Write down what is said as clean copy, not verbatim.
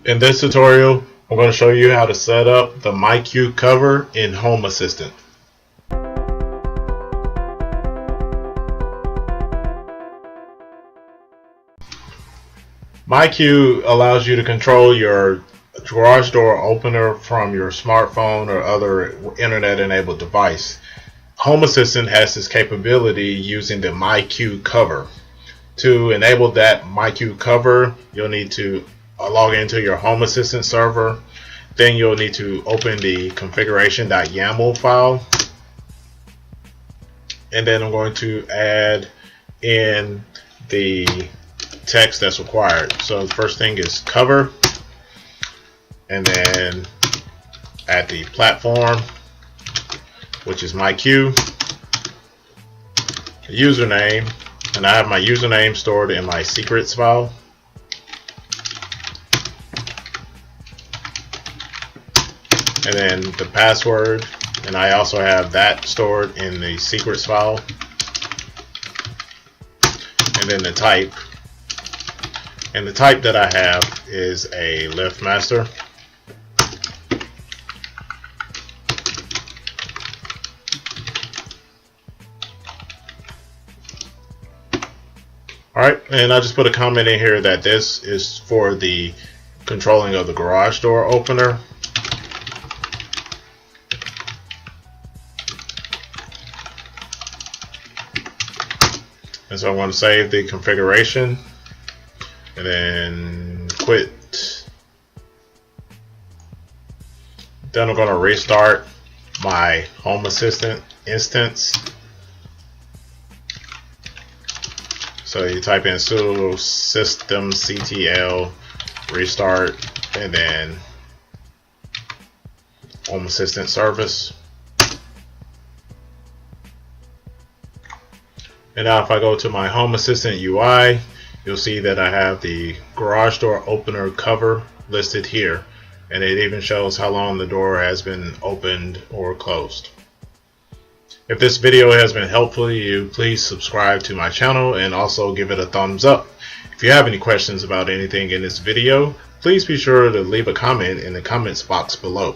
In this tutorial, I'm going to show you how to set up the MyQ cover in Home Assistant. MyQ allows you to control your garage door opener from your smartphone or other internet-enabled device. Home Assistant has this capability using the MyQ cover. To enable that MyQ cover, you'll need to log into your Home Assistant server. Then you'll need to open the configuration.yaml file. And then I'm going to add in the text that's required. So the first thing is cover, and then add the platform, which is MyQ, username, and I have my username stored in my secrets file. And then the password, and I also have that stored in the secrets file. And then the type, and the type that I have is a Liftmaster. Alright, and I just put a comment in here that this is for the controlling of the garage door opener. And so I want to save the configuration and then quit. Then I'm going to restart my Home Assistant instance. So you type in sudo systemctl restart and then Home Assistant service. And now if I go to my Home Assistant UI, you'll see that I have the garage door opener cover listed here, and it even shows how long the door has been opened or closed. If this video has been helpful to you, please subscribe to my channel and also give it a thumbs up. If you have any questions about anything in this video, please be sure to leave a comment in the comments box below.